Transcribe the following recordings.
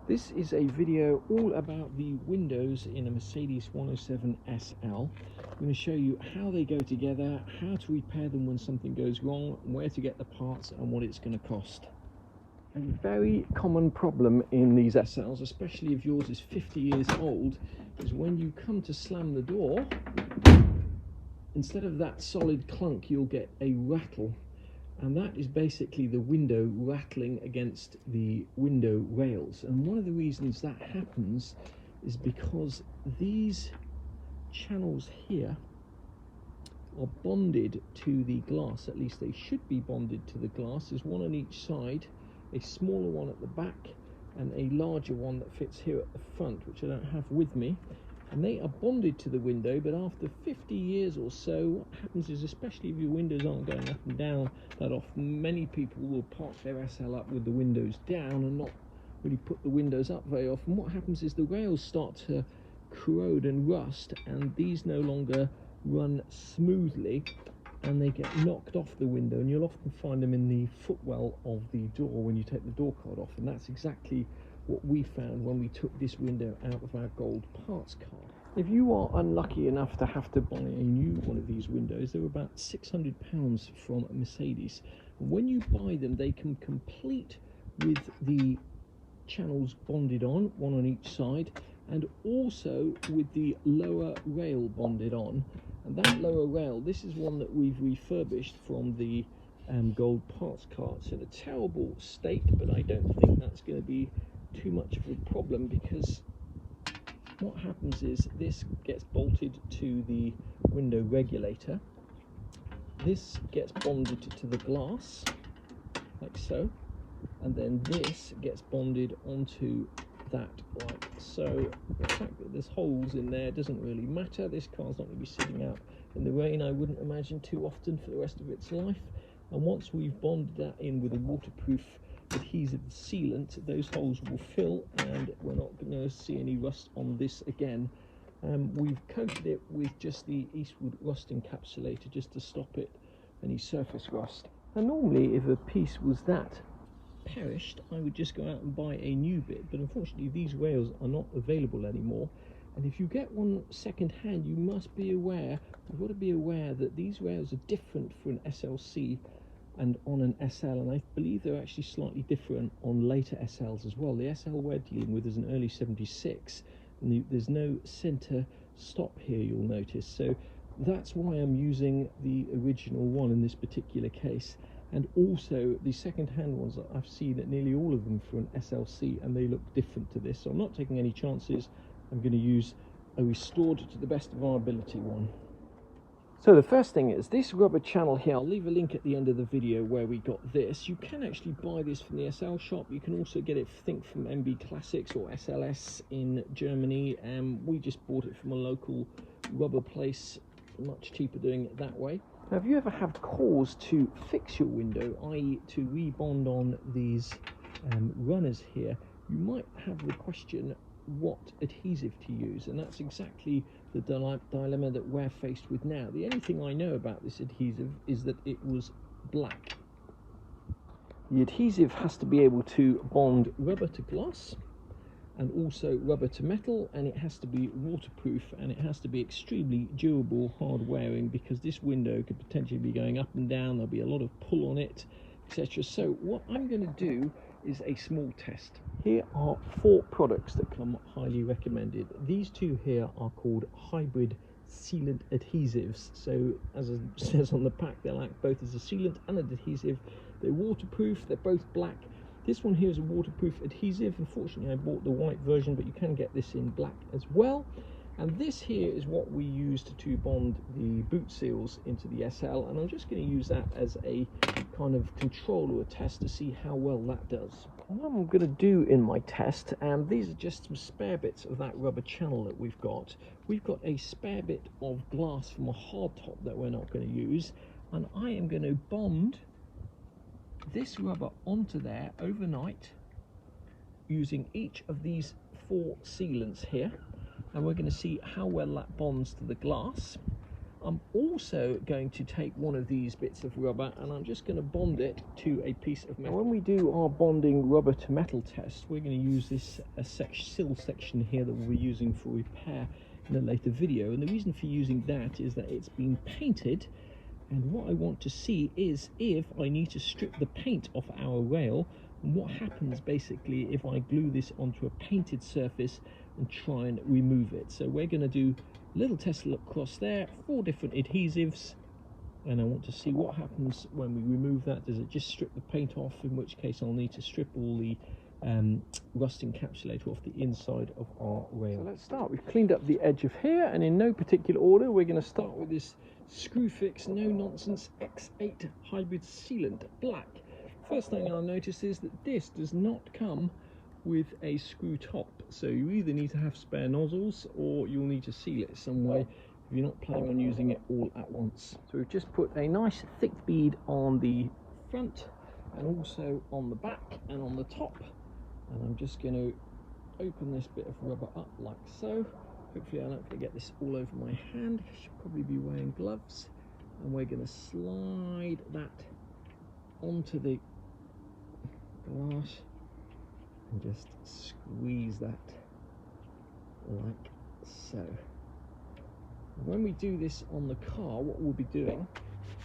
This is a video all about the windows in a Mercedes 107 SL. I'm going to show you how they go together, how to repair them when something goes wrong, where to get the parts and what it's going to cost. A very common problem in these SLs, especially if yours is 50 years old, is when you come to slam the door, instead of that solid clunk you'll get a rattle. And that is basically the window rattling against the window rails. And one of the reasons that happens is because these channels here are bonded to the glass. At least they should be bonded to the glass. There's one on each side, a smaller one at the back and a larger one that fits here at the front, which I don't have with me. And they are bonded to the window, but after 50 years or so, what happens is, especially if your windows aren't going up and down that often, many people will park their SL up with the windows down and not really put the windows up very often. What happens is the rails start to corrode and rust, and these no longer run smoothly, and they get knocked off the window, and you'll often find them in the footwell of the door when you take the door card off. And that's exactly what we found when we took this window out of our gold parts card. If you are unlucky enough to have to buy a new one of these windows, they're about £600 from Mercedes. And when you buy them, they come complete with the channels bonded on, one on each side, and also with the lower rail bonded on. And that lower rail, this is one that we've refurbished from the gold parts card. It's in a terrible state, but I don't think that's going to be too much of a problem, because what happens is this gets bolted to the window regulator, this gets bonded to the glass like so, and then this gets bonded onto that like so. The fact that there's holes in there doesn't really matter. This car's not going to be sitting out in the rain, I wouldn't imagine, too often for the rest of its life. And once we've bonded that in with a waterproof adhesive sealant, those holes will fill and we're not going to see any rust on this again. We've coated it with just the Eastwood rust encapsulator just to stop it any surface rust. And normally if a piece was that perished, I would just go out and buy a new bit, but unfortunately these rails are not available anymore. And if you get one second hand, you must be aware, you've got to be aware that these rails are different for an SLC and on an SL, and I believe they're actually slightly different on later SLs as well. The SL we're dealing with is an early 76, and there's no center stop here, you'll notice. So that's why I'm using the original one in this particular case. And also the second-hand ones that I've seen at nearly all of them for an SLC, and they look different to this. So I'm not taking any chances. I'm going to use a restored to the best of our ability one. So the first thing is this rubber channel here. I'll leave a link at the end of the video where we got this. You can actually buy this from the SL shop. You can also get it, I think, from MB Classics or SLS in Germany. We just bought it from a local rubber place, much cheaper doing it that way. Now, if you ever have cause to fix your window, i.e. to rebond on these runners here, you might have the question what adhesive to use, and that's exactly the dilemma that we're faced with now. The only thing I know about this adhesive is that it was black. The adhesive has to be able to bond rubber to glass and also rubber to metal, and it has to be waterproof, and it has to be extremely durable, hard wearing, because this window could potentially be going up and down, there'll be a lot of pull on it, etc. So what I'm going to do is a small test. Here are 4 products that come highly recommended. These two here are called hybrid sealant adhesives. So as it says on the pack, they'll act both as a sealant and an adhesive. They're waterproof, they're both black. This one here is a waterproof adhesive. Unfortunately I bought the white version, but you can get this in black as well. And this here is what we used to bond the boot seals into the SL, and I'm just going to use that as a kind of control or a test to see how well that does. And what I'm going to do in my test, and these are just some spare bits of that rubber channel that we've got. We've got a spare bit of glass from a hard top that we're not going to use, and I am going to bond this rubber onto there overnight using each of these 4 sealants here. And we're going to see how well that bonds to the glass. I'm also going to take one of these bits of rubber and I'm just going to bond it to a piece of metal. Now, when we do our bonding rubber to metal test, we're going to use this sill section here that we'll be using for repair in a later video. And the reason for using that is that it's been painted, and what I want to see is if I need to strip the paint off our rail, and what happens basically if I glue this onto a painted surface and try and remove it. So we're going to do a little test across there, 4 different adhesives, and I want to see what happens when we remove that. Does it just strip the paint off, in which case I'll need to strip all the rust encapsulator off the inside of our rail. So let's start. We've cleaned up the edge of here, and in no particular order we're going to start with this Screwfix no nonsense X8 hybrid sealant black. First thing I'll notice is that this does not come with a screw top, so you either need to have spare nozzles or you'll need to seal it some way if you're not planning on using it all at once. So we've just put a nice thick bead on the front and also on the back and on the top, and I'm just going to open this bit of rubber up like so. Hopefully I don't get this all over my hand. I should probably be wearing gloves, and we're going to slide that onto the glass and just squeeze that like so. When we do this on the car, what we'll be doing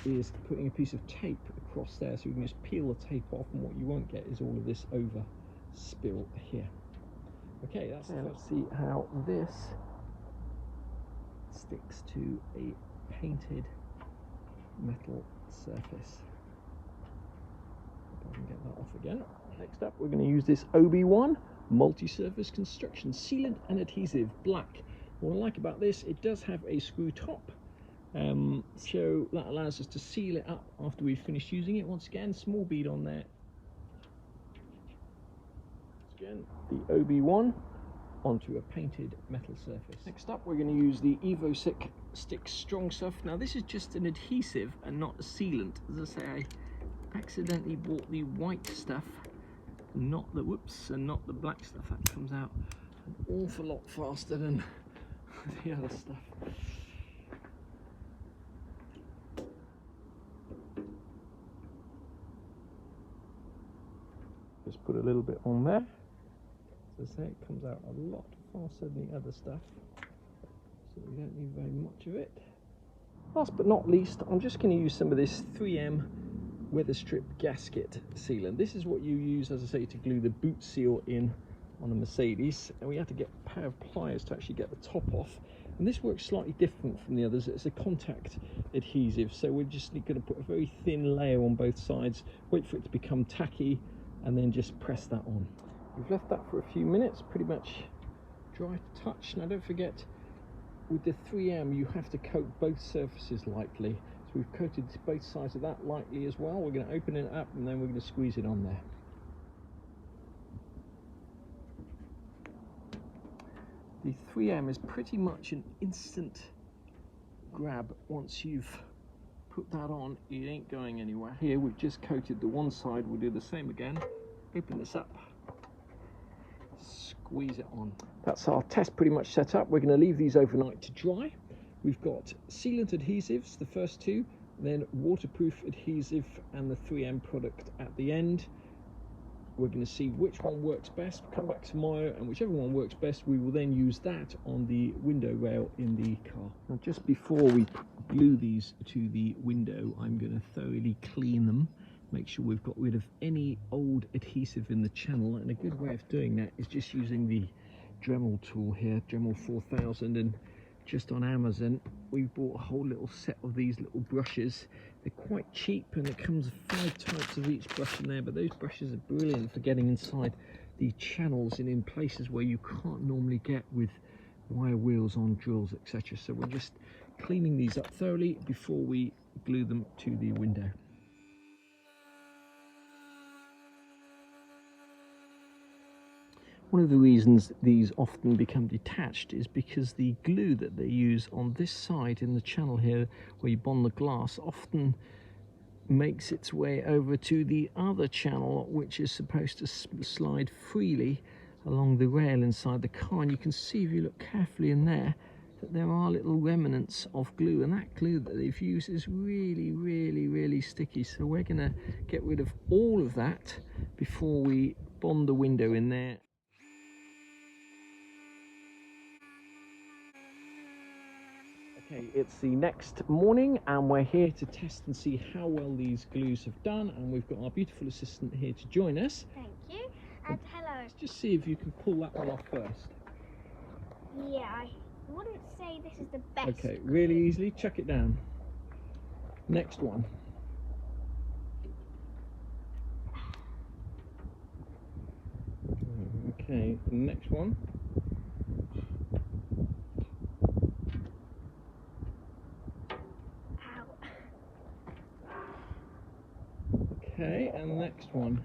is putting a piece of tape across there so we can just peel the tape off, and what you won't get is all of this over spill here. Okay, that's the first. See how this sticks to a painted metal surface. If I can get that off again. Next up, we're going to use this OB1 multi-surface construction sealant and adhesive black. What I like about this, it does have a screw top, so that allows us to seal it up after we've finished using it. Once again, small bead on there. Once again, the OB1 onto a painted metal surface. Next up, we're going to use the EvoSic Stick Strong Stuff. Now, this is just an adhesive and not a sealant. As I say, I accidentally bought the white stuff, not the and not the black stuff. That comes out an awful lot faster than the other stuff. Just put a little bit on there. As I say, it comes out a lot faster than the other stuff, so we don't need very much of it. Last but not least, I'm just going to use some of this 3M weather strip gasket sealant. This is what you use, as I say, to glue the boot seal in on a Mercedes, and we had to get a pair of pliers to actually get the top off, and this works slightly different from the others. It's a contact adhesive, so we're just going to put a very thin layer on both sides, wait for it to become tacky, and then just press that on. We've left that for a few minutes, pretty much dry to touch. Now don't forget, with the 3M you have to coat both surfaces lightly, so we've coated both sides of that lightly as well. We're going to open it up and then we're going to squeeze it on there. The 3M is pretty much an instant grab. Once you've put that on, it ain't going anywhere. Here we've just coated the one side, we'll do the same again. Open this up, squeeze it on. That's our test pretty much set up. We're going to leave these overnight to dry. We've got sealant adhesives, the first two, then waterproof adhesive and the 3M product at the end. We're going to see which one works best. We'll come back tomorrow, and whichever one works best, we will then use that on the window rail in the car. Now, just before we glue these to the window, I'm going to thoroughly clean them, make sure we've got rid of any old adhesive in the channel, and a good way of doing that is just using the Dremel tool here, Dremel 4000, and just on Amazon we bought a whole little set of these little brushes. They're quite cheap, and it comes with 5 types of each brush in there, but those brushes are brilliant for getting inside the channels and in places where you can't normally get with wire wheels on drills, etc. So we're just cleaning these up thoroughly before we glue them to the window. One of the reasons these often become detached is because the glue that they use on this side in the channel here, where you bond the glass, often makes its way over to the other channel, which is supposed to slide freely along the rail inside the car. And you can see, if you look carefully in there, that there are little remnants of glue, and that glue that they've used is really sticky. So we're going to get rid of all of that before we bond the window in there. Okay, it's the next morning and we're here to test and see how well these glues have done, and we've got our beautiful assistant here to join us. Thank you, and hello. Let's just see if you can pull that one off first. Yeah, I wouldn't say this is the best. Okay, really easily, chuck it down. Next one. Okay, next one. Okay, and the next one.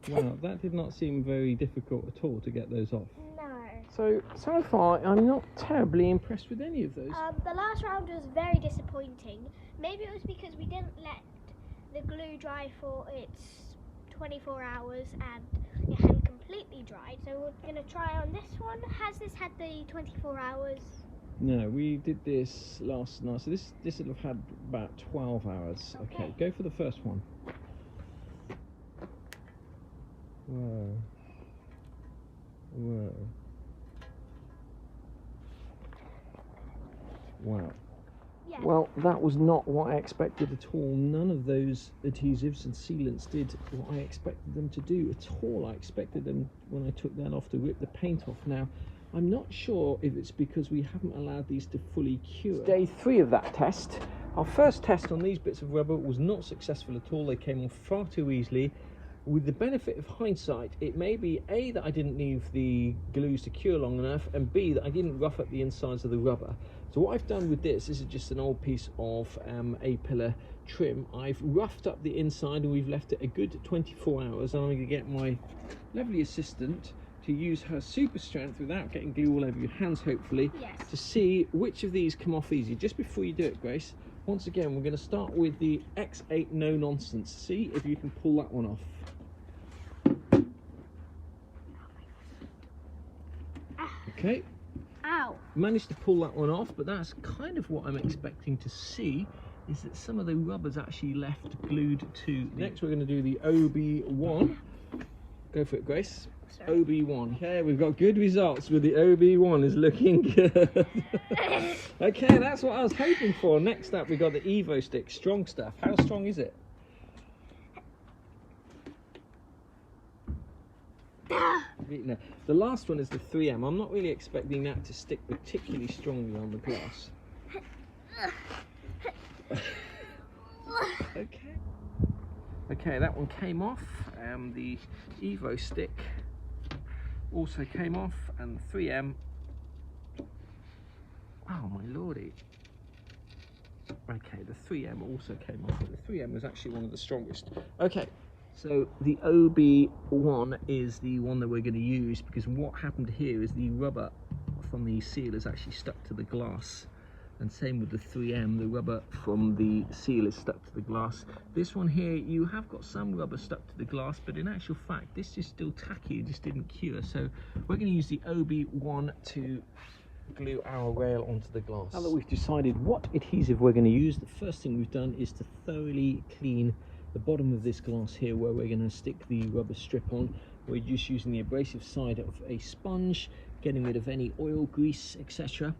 Wow, that did not seem very difficult at all to get those off. No. So far, I'm not terribly impressed with any of those. The last round was very disappointing. Maybe it was because we didn't let the glue dry for its 24 hours and it hadn't completely dried. So we're going to try on this one. Has this had the 24 hours? No, we did this last night, so this will have had about 12 hours. Okay, go for the first one. Whoa. Whoa. Wow. Yeah. Well, that was not what I expected at all. None of those adhesives and sealants did what I expected them to do at all. I expected them, when I took that off, to rip the paint off. Now, I'm not sure if it's because we haven't allowed these to fully cure. Day 3 of that test. Our first test on these bits of rubber was not successful at all. They came off far too easily. With the benefit of hindsight, it may be A, that I didn't leave the glues to cure long enough, and B, that I didn't rough up the insides of the rubber. So what I've done with this is just an old piece of A-pillar trim. I've roughed up the inside and we've left it a good 24 hours, and I'm going to get my lovely assistant to use her super strength without getting glue all over your hands, hopefully, yes, to see which of these come off easy. Just before you do it, Grace, once again, we're going to start with the X8 No Nonsense. See if you can pull that one off. Okay. Ow. Managed to pull that one off, but that's kind of what I'm expecting to see, is that some of the rubber's actually left glued to. Next we're going to do the OB1. Go for it, Grace. Sorry. OB1. Okay, we've got good results with the OB1. Is looking good. Okay, that's what I was hoping for. Next up, we got the Evo stick. Strong stuff. How strong is it? No. The last one is the 3M. I'm not really expecting that to stick particularly strongly on the glass. Okay, that one came off. The Evo stick also came off, and the 3M. Oh my lordy. Okay, the 3M also came off, but the 3M was actually one of the strongest. Okay. So the OB1 is the one that we're going to use, because what happened here is the rubber from the seal is actually stuck to the glass, and same with the 3M, the rubber from the seal is stuck to the glass. This one here, you have got some rubber stuck to the glass, but in actual fact this is still tacky, it just didn't cure. So we're going to use the OB1 to glue our rail onto the glass. Now that we've decided what adhesive we're going to use, the first thing we've done is to thoroughly clean the bottom of this glass here, where we're going to stick the rubber strip on. We're just using the abrasive side of a sponge, getting rid of any oil, grease, etc.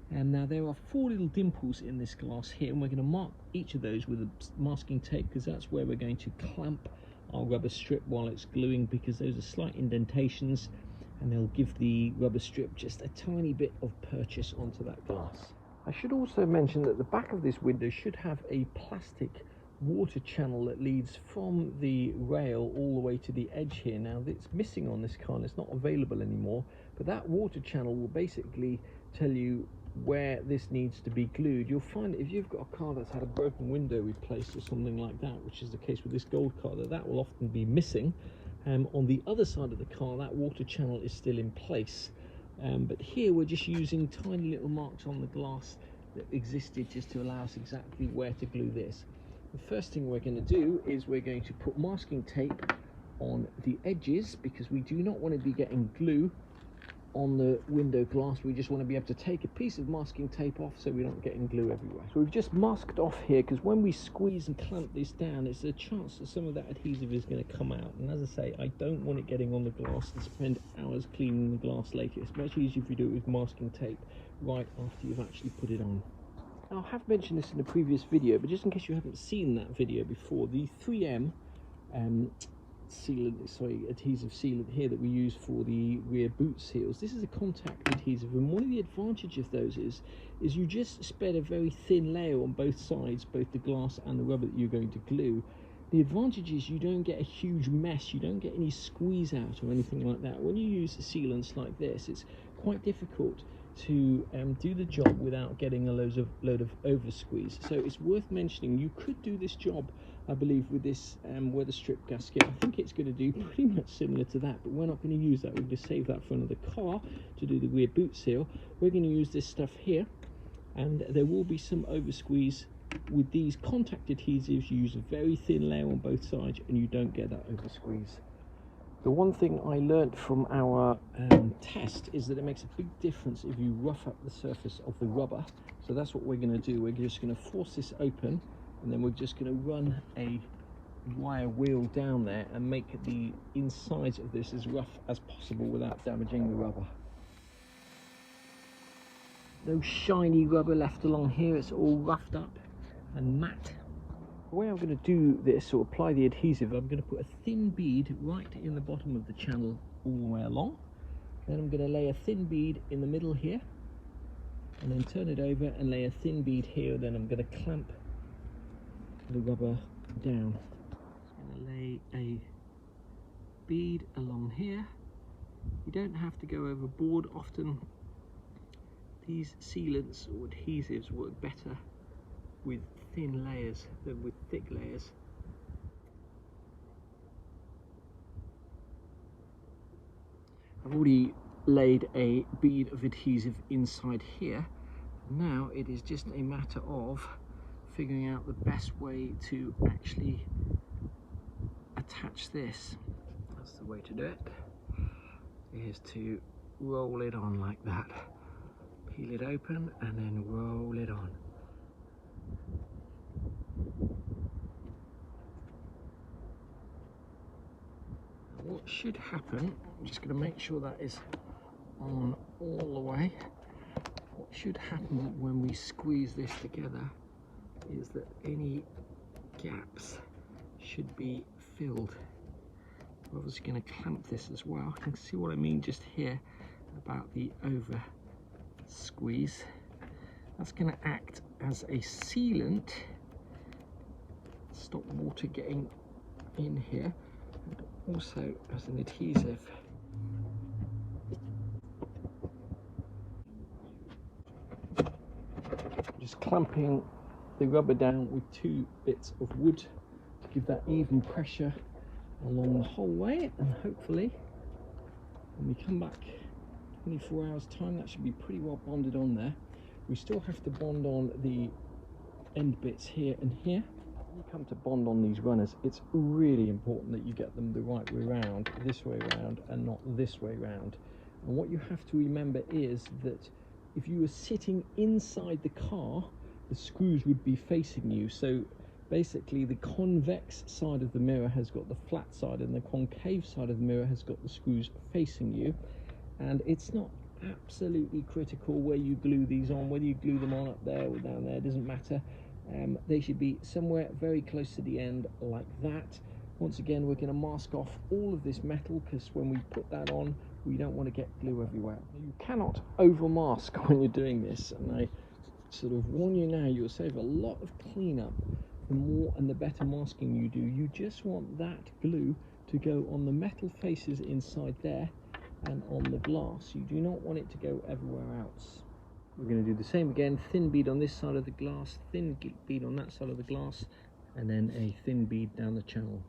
And now there are 4 little dimples in this glass here, and we're going to mark each of those with a masking tape, because that's where we're going to clamp our rubber strip while it's gluing, because those are slight indentations and they'll give the rubber strip just a tiny bit of purchase onto that glass. I should also mention that the back of this window should have a plastic water channel that leads from the rail all the way to the edge here. Now it's missing on this car and it's not available anymore, but that water channel will basically tell you where this needs to be glued. You'll find that if you've got a car that's had a broken window replaced or something like that, which is the case with this gold car, that will often be missing. On the other side of the car, that water channel is still in place, but here we're just using tiny little marks on the glass that existed just to allow us exactly where to glue this. The first thing we're going to do is we're going to put masking tape on the edges, because we do not want to be getting glue on the window glass. We just want to be able to take a piece of masking tape off so we're not getting glue everywhere. So we've just masked off here, because when we squeeze and clamp this down, there's a chance that some of that adhesive is going to come out. And as I say, I don't want it getting on the glass and spend hours cleaning the glass later. It's much easier if you do it with masking tape right after you've actually put it on. Now, I have mentioned this in a previous video, but just in case you haven't seen that video before, the 3M adhesive sealant here that we use for the rear boot seals, this is a contact adhesive, and one of the advantages of those is you just spread a very thin layer on both sides, both the glass and the rubber that you're going to glue. The advantage is you don't get a huge mess, you don't get any squeeze out or anything like that. When you use sealants like this, it's quite difficult to do the job without getting a load of over squeeze. So it's worth mentioning, you could do this job, I believe, with this weather strip gasket. I think it's going to do pretty much similar to that, but we're not going to use that. We're going to save that for another car to do the rear boot seal. We're going to use this stuff here, and there will be some over squeeze. With these contact adhesives, you use a very thin layer on both sides and you don't get that over squeeze. The one thing I learnt from our test is that it makes a big difference if you rough up the surface of the rubber. So that's what we're going to do. We're just going to force this open, and then we're just going to run a wire wheel down there and make the insides of this as rough as possible without damaging the rubber. No shiny rubber left along here, it's all roughed up and matte. The way I'm going to do this, or apply the adhesive, I'm going to put a thin bead right in the bottom of the channel all the way along. Then I'm going to lay a thin bead in the middle here, and then turn it over and lay a thin bead here. Then I'm going to clamp the rubber down. I'm going to lay a bead along here. You don't have to go overboard. Often these sealants or adhesives work better with thin layers than with thick layers. I've already laid a bead of adhesive inside here. Now it is just a matter of figuring out the best way to actually attach this. That's the way to do it, is to roll it on like that. Peel it open and then roll it on. What should happen, I'm just going to make sure that is on all the way. What should happen when we squeeze this together is that any gaps should be filled. We're obviously going to clamp this as well. You can see what I mean just here about the over squeeze. That's going to act as a sealant, stop water getting in here, and also as an adhesive. Just clamping the rubber down with 2 bits of wood to give that even pressure along the whole way, and hopefully when we come back 24 hours time, that should be pretty well bonded on there. We still have to bond on the end bits here and here. When you come to bond on these runners, it's really important that you get them the right way round, this way round and not this way round. And what you have to remember is that if you were sitting inside the car, the screws would be facing you. So basically the convex side of the mirror has got the flat side, and the concave side of the mirror has got the screws facing you. And it's not absolutely critical where you glue these on, whether you glue them on up there or down there, doesn't matter. They should be somewhere very close to the end like that. Once again, we're going to mask off all of this metal, because when we put that on, we don't want to get glue everywhere. You cannot over mask when you're doing this, and I sort of warn you now, you'll save a lot of cleanup the more and the better masking you do. You just want that glue to go on the metal faces inside there and on the glass. You do not want it to go everywhere else. We're going to do the same again, thin bead on this side of the glass, thin bead on that side of the glass, and then a thin bead down the channel.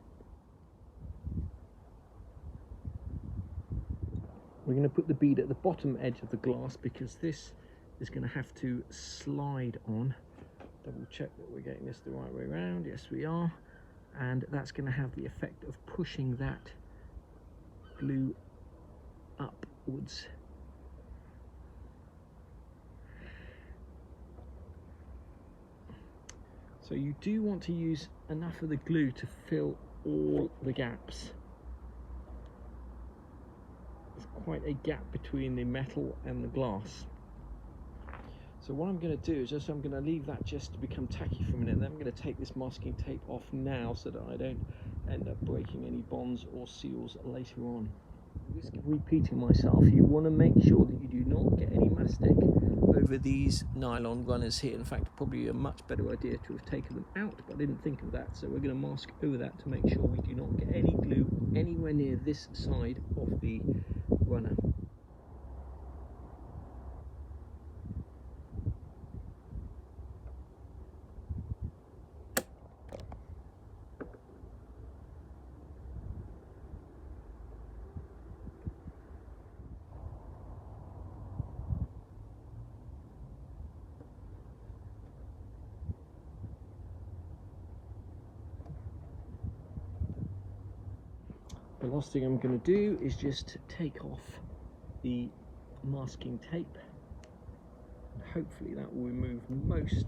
We're going to put the bead at the bottom edge of the glass, because this is going to have to slide on. Double check that we're getting this the right way around. Yes, we are. and that's going to have the effect of pushing that glue upwards. So you do want to use enough of the glue to fill all the gaps. There's quite a gap between the metal and the glass. So what I'm going to do is just I'm going to leave that just to become tacky for a minute, and then I'm going to take this masking tape off now so that I don't end up breaking any bonds or seals later on. At the risk of repeating myself, you want to make sure that you do not get any mastic over these nylon runners here. In fact, probably a much better idea to have taken them out, but I didn't think of that. So we're going to mask over that to make sure we do not get any glue anywhere near this side of the runner. The last thing I'm going to do is just take off the masking tape, and hopefully that will remove most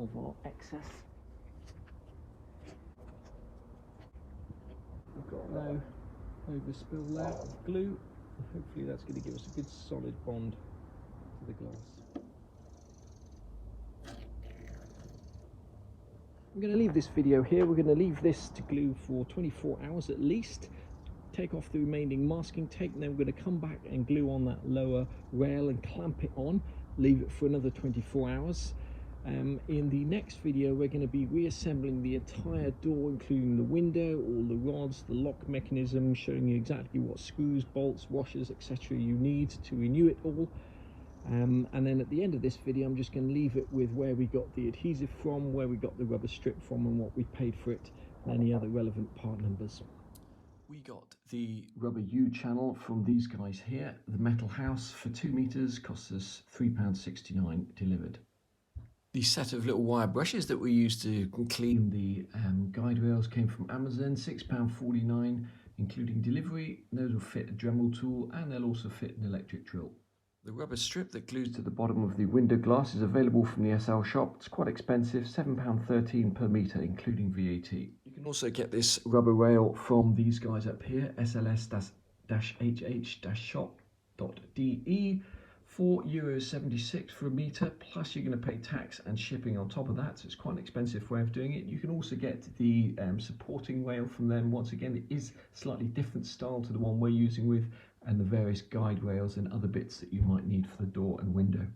of our excess. We've got no overspill there of glue, and hopefully that's going to give us a good solid bond to the glass. I'm going to leave this video here. We're going to leave this to glue for 24 hours at least, take off the remaining masking tape, and then we're going to come back and glue on that lower rail and clamp it on, leave it for another 24 hours. In the next video we're going to be reassembling the entire door, including the window, all the rods, the lock mechanism, showing you exactly what screws, bolts, washers, etc. you need to renew it all. And then at the end of this video I'm just going to leave it with where we got the adhesive from, where we got the rubber strip from, and what we paid for it, and any other relevant part numbers. We got the rubber U channel from these guys here. The metal house for 2 meters cost us £3.69 delivered. The set of little wire brushes that we used to clean the guide rails came from Amazon, £6.49 including delivery. Those will fit a Dremel tool, and they'll also fit an electric drill. The rubber strip that glues to the bottom of the window glass is available from the SL shop. It's quite expensive, £7.13 per metre including VAT. You can also get this rubber rail from these guys up here, sls-hh-shop.de, €4.76 for a metre, plus you're going to pay tax and shipping on top of that, so it's quite an expensive way of doing it. You can also get the supporting rail from them. Once again, it is slightly different style to the one we're using with, and the various guide rails and other bits that you might need for the door and window.